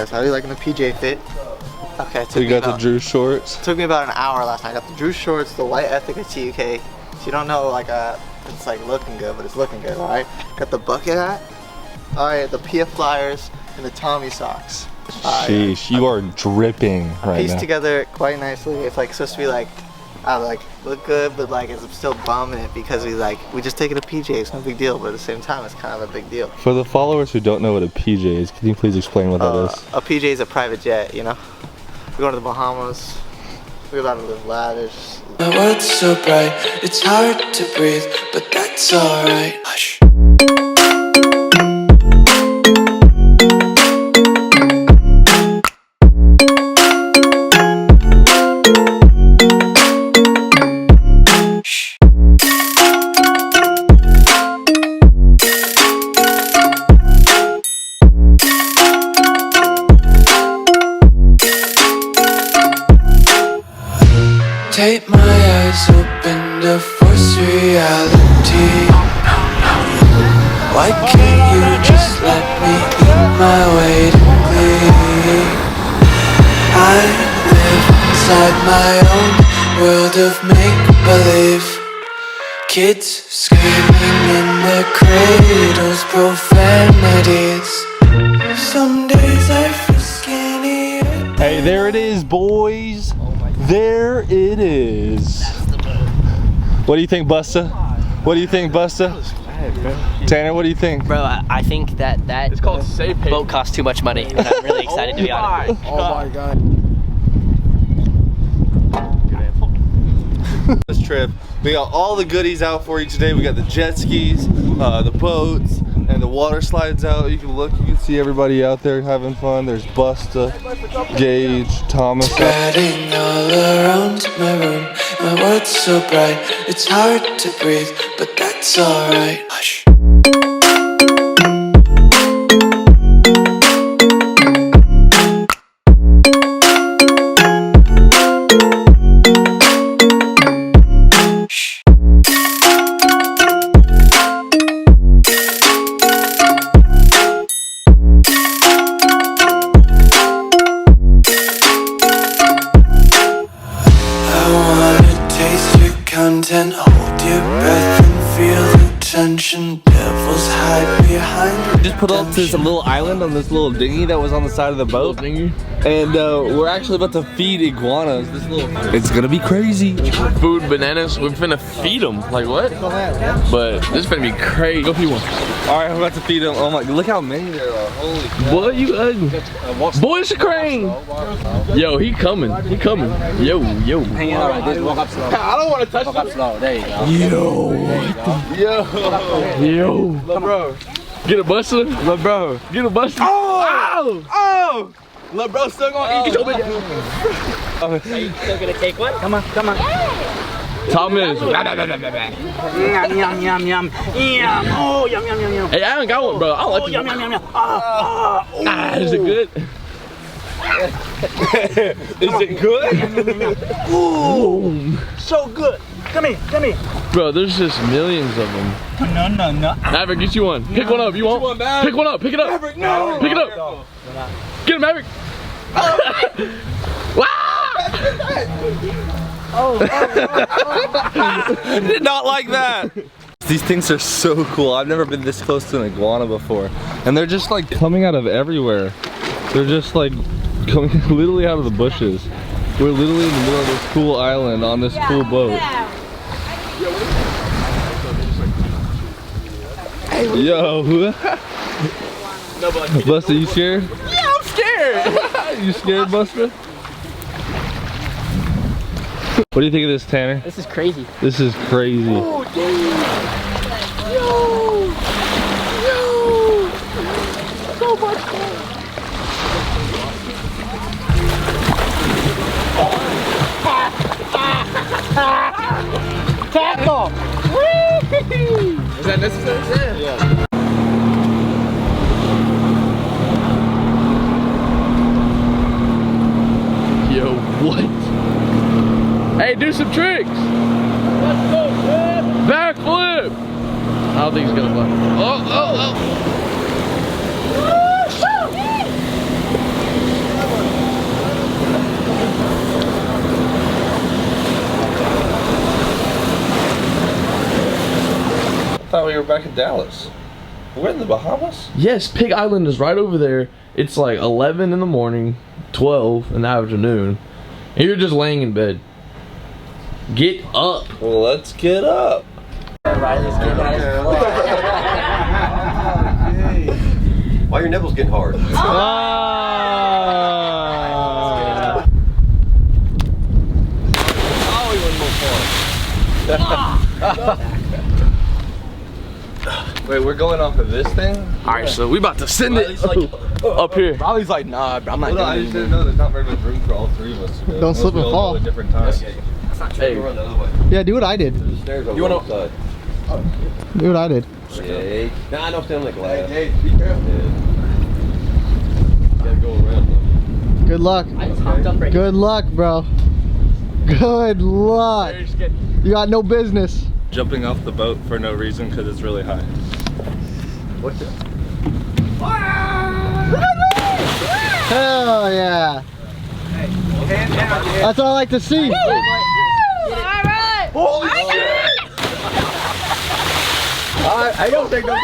How are you liking the PJ fit? Okay, so you got the Drew shorts? Took me about an hour last night. I got the Drew shorts, the white Ethica TUK. So you don't know like it's like looking good, but it's looking good, alright? Got the bucket hat, alright, the PF flyers, and the Tommy socks. Sheesh, you are dripping right now. Pieced together quite nicely. It's like supposed to be like, I like look good, but like it's still bombing it because we just take it to PJ. It's no big deal, but at the same time, it's kind of a big deal. For the followers who don't know what a PJ is, can you please explain what that is? A PJ is a private jet, you know. We're going to the Bahamas. We're about to live lavish. My world's so bright, it's hard to breathe, but that's alright. Hush. Take my eyes open to force reality. Why can't you just let me eat my weight in glee? I live inside my own world of make-believe. Kids screaming in their cradles, profanities. Some days I feel skinny. Hey, there it is, boys. There it is. What do you think, Busta? What do you think, Busta? Tanner, what do you think? Bro, I think that it's called safe boat costs too much money, and I'm really excited to be on it. Oh my god. This trip, we got all the goodies out for you today. We got the jet skis, the boats, and the water slides out. You can look, you can see everybody out there having fun. There's Busta, Gage, Thomas. Spreading all around my room. My world's so bright, it's hard to breathe, but that's alright. Hush. Content, hold your breath and feel the tension. Devils hide behind. Just put up to this little island on this little dinghy that was on the side of the boat. And we're actually about to feed iguanas. It's gonna be crazy. Food bananas, we're finna feed them. Like what? But this is finna be crazy. Go feed one. Alright, I'm about to feed them. Oh my, look how many there are. Holy crap. Boy, you ugly. Boy, it's a crane. Yo, he coming. He coming. Yo. Hang on, right, walk up slow. I don't want to touch him. Walk up slow. There you go. Yo. Lil' bro. Get a buster. Lil' bro. Get a buster. Oh! Lil' bro still gonna eat. Are you still gonna take one? Come on. Thomas. Yum. Oh, yum. Hey, I ain't got one, bro. I'll let you. Yum. Is it good? Is it good? Ooh, so good. Come here. Bro, there's just millions of them. No. Maverick, get you one. Pick one up. You want? Pick one up. Pick it up. Maverick, no. Pick it up. Get him, Maverick. I did not like that. These things are so cool. I've never been this close to an iguana before. And they're just like coming out of everywhere. They're just like coming literally out of the bushes. We're literally in the middle of this cool island on this cool boat. Yo. Busta, you scared? Yeah, I'm scared. You scared, Busta? What do you think of this, Tanner? This is crazy. This is crazy. Oh, yo. So much fun. Tackle! Is that necessary? Yeah. Yo, what? Hey, do some tricks! Let's go! don't think he's gonna fly. Oh. I thought we were back in Dallas. We're in the Bahamas? Yes, Pig Island is right over there. It's like 11 in the morning, 12 in the afternoon, and you're just laying in bed. Get up. Well, let's get up. Why are your nipples getting hard? Wait, we're going off of this thing? Alright, so we about to send it up here. Riley's like, nah, bro, I'm not Well, I just didn't know there's not very much room for all three of us to go. Don't slip and fall. At different times. Hey, Yeah, do what I did. You want to? Do what I did. Hey. Nah, I don't stand like glass. Hey, be careful. You gotta go around though. Good luck. I just hopped up right here. Good luck, bro. Good luck. You got no business. Jumping off the boat for no reason because it's really high. What's it? Hell yeah. That's all I like to see. Alright! Holy shit! I don't think no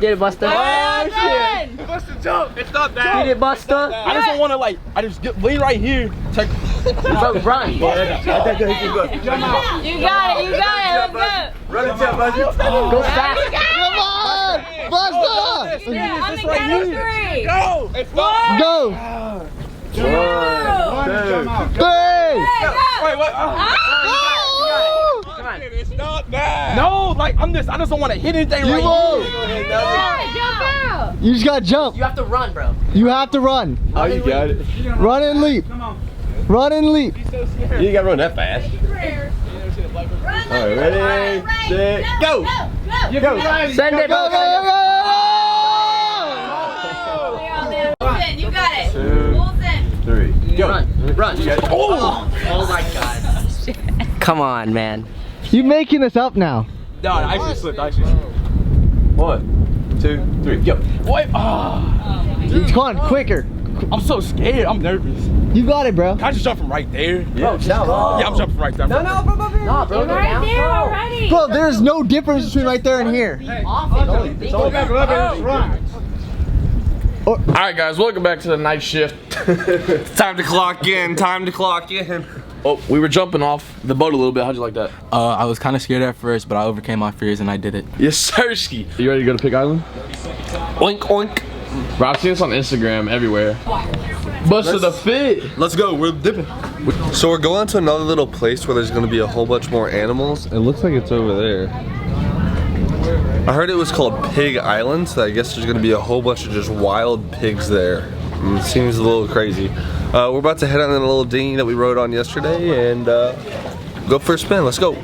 Get it, Buster. Oh, shit! Buster jump. It's not bad. Get it, Buster. I just don't want to like. I just lean right here. Check. Bro, run. You got it, let's go! Run it, Buster. Go fast. Come on, Buster. Yeah, on the count of 3! Go. It's not. Go. 2! 3. Wait, what? Ah! Come on. It's not bad. No, like I just don't want to hit anything You right won't. here. Jump out! You just gotta jump. You have to run, bro. You have to run. Oh, you got it. Run and leap. Run and leap. You gotta run that fast. Alright, ready, set, go! Go! Send it, Go, go, Buster. go, You got it! 2, Wilson! 3, go! Run. Oh my god. Come on, man. go. You making this up now. No, I actually slipped. 1, 2, 3, go! Wait. Come on, quicker. I'm so scared. I'm nervous. You got it, bro. Can I just jump from right there? Yeah, Yeah, I'm jumping right there. No, bro, go Right down. there already! Bro, there's no difference between right there and here. Alright guys, welcome back to the night shift. Time to clock in. Time to clock in. Oh, we were jumping off the boat a little bit. How'd you like that? I was kind of scared at first, but I overcame my fears and I did it. Yes, sirski. You ready to go to Pig Island? Oink oink. Bro, I've seen this on Instagram everywhere. Buster the fit. Let's go. We're dipping. So we're going to another little place where there's going to be a whole bunch more animals. It looks like it's over there. I heard it was called Pig Island, so I guess there's going to be a whole bunch of just wild pigs there. It seems a little crazy. We're about to head on in a little dinghy that we rode on yesterday and go for a spin. Let's go.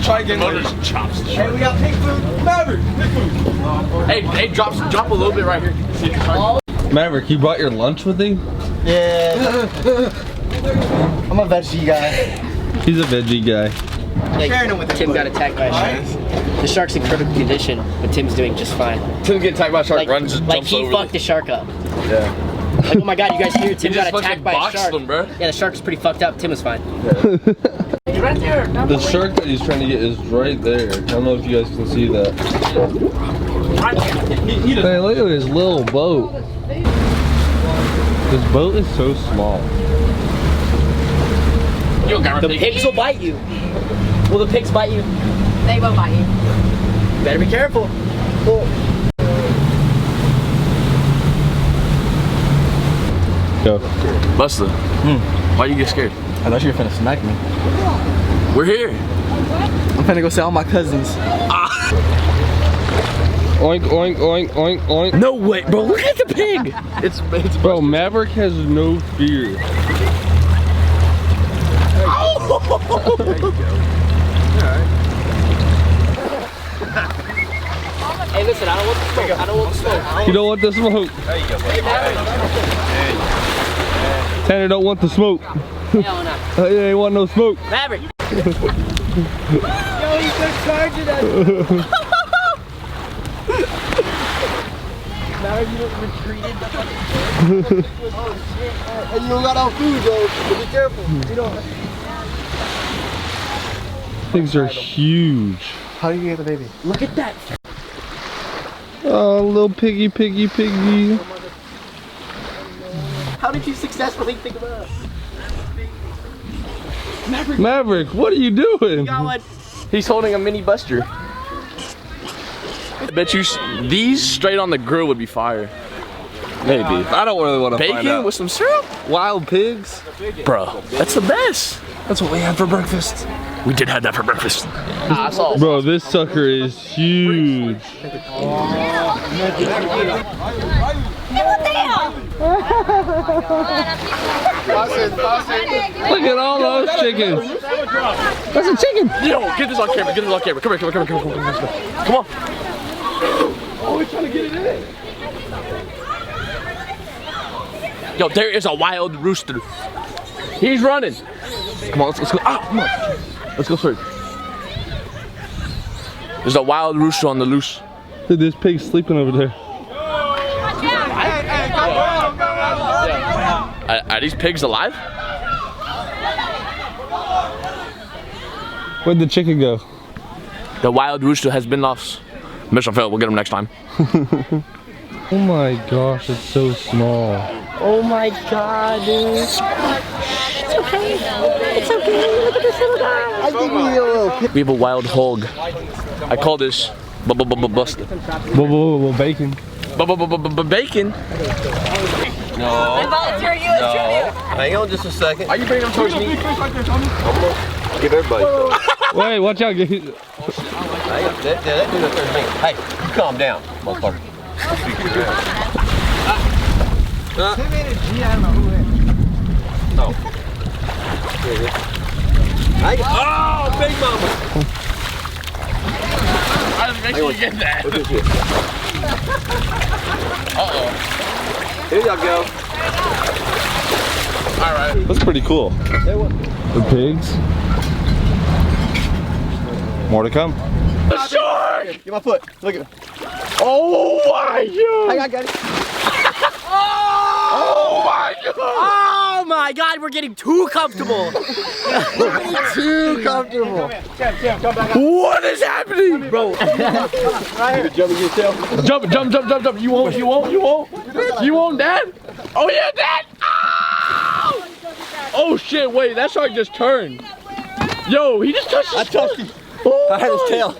Try again. Chops. Hey, we got pig food. Maverick, pig food. Hey, drop a little bit right here. See if you try. Maverick, you brought your lunch with you? Yeah. I'm a veggie guy. He's a veggie guy. Tim got attacked by a shark. The shark's in critical condition, but Tim's doing just fine. Tim get attacked by a shark, Like, runs and like jumps he over. fucked the shark up. Yeah. Like, oh my god, you guys hear Tim got just attacked fucking by a boxed shark. him, bro. Yeah, the shark was pretty fucked up. Tim was fine. The shark that he's trying to get is right there. I don't know if you guys can see that. Hey, look at his little boat. This boat is so small. The pigs will bite you. Will the pigs bite you? They will bite you. You better be careful. Go. Buster, why you get scared? I thought you were finna smack me. We're here. I'm finna go see all my cousins. Oink, oink, oink, oink, oink. No way, bro. Look at the pig. It's Bro, Maverick has no fear. Hey, listen, I don't want the smoke. I don't want the smoke. You don't want the smoke. Tanner don't want the smoke. Hell no. He ain't want no smoke. Maverick. And you don't got no food, though, so be careful. You know. Things are huge. How do you get the baby? Look at that. Oh, little piggy, piggy, piggy. How did you successfully pick him up? Maverick, what are you doing? Got one. He's holding a mini buster. I bet you these straight on the grill would be fire. Maybe. I don't really want to find Bacon out. with some syrup? Wild pigs? Bro, that's the best. That's what we had for breakfast. We did have that for breakfast. I saw. Bro, this sucker is huge. Look at all those chickens. That's a chicken. Yo, get this on camera. Get this on camera. Come here. Come on. Come on. Oh, we're trying to get it in. Yo, there is a wild rooster. He's running. Come on, let's go. Ah, come on. Let's go straight. There's a wild rooster on the loose. Look, this pig's sleeping over there. Are these pigs alive? Where'd the chicken go? The wild rooster has been lost. Mission failed. We'll get him next time. Oh my gosh, it's so small. Oh my god, dude. It's okay. It's okay. Look at this little guy. I think we need a little. We have a wild hog. I call this busted. Bacon. Bacon. No. I volunteer you as tribute. Hang on just a second. Are you bringing them towards me? Give everybody some. Wait, watch out. Hang on. That dude up there is me. Hey, you calm down, motherfucker. No. Hey. Oh, big mama. I didn't make sure you get that. Look at this. Uh-oh. Here y'all go. Alright. That's pretty cool. The pigs. More to come. The shark! Get my foot. Look at it. Oh my god! I got it. Oh my god! Oh my god, we're getting too comfortable. Too comfortable. What is happening? Bro. Jumping yourself. Jump. You won't, Dad? Oh yeah, Dad! Ow! Oh shit, wait, that shark just turned. Yo, he just touched I touched him. Oh, I had his tail.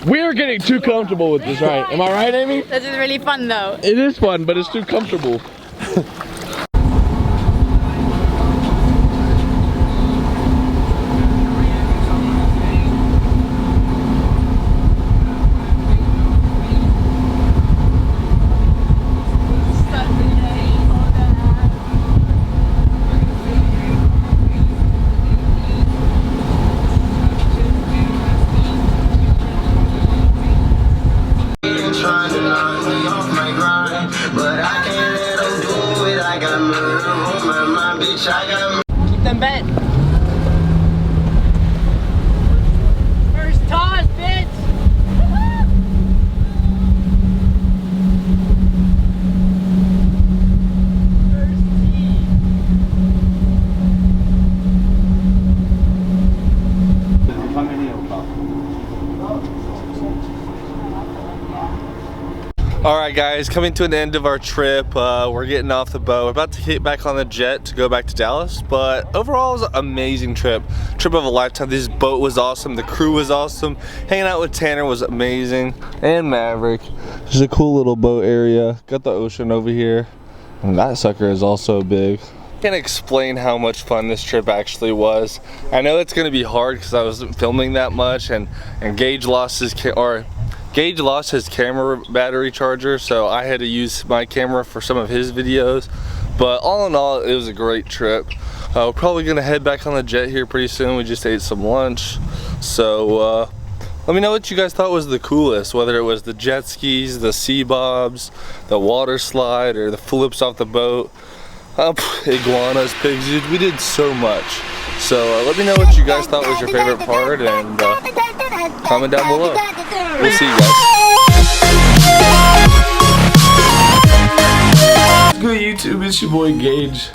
we're getting too comfortable with this, right? Am I right, Amy? This is really fun though. It is fun, but it's too comfortable. Keep them bent. First toss, bitch. First tee. Alright guys, coming to an end of our trip. We're getting off the boat. We're about to get back on the jet to go back to Dallas, but overall it was an amazing trip. Trip of a lifetime. This boat was awesome. The crew was awesome. Hanging out with Tanner was amazing. And Maverick. Just a cool little boat area. Got the ocean over here. And that sucker is also big. Can't explain how much fun this trip actually was. I know it's gonna be hard because I wasn't filming that much, and Gage lost his camera battery charger, so I had to use my camera for some of his videos. But all in all, it was a great trip. We're probably gonna head back on the jet here pretty soon. We just ate some lunch. So let me know what you guys thought was the coolest, whether it was the jet skis, the sea bobs, the water slide, or the flips off the boat. Iguanas, pigs, we did so much. So let me know what you guys thought was your favorite part, and Comment down below. We'll see you guys. What's good, YouTube? It's your boy Gage.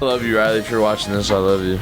I love you, Riley, if you're watching this. I love you.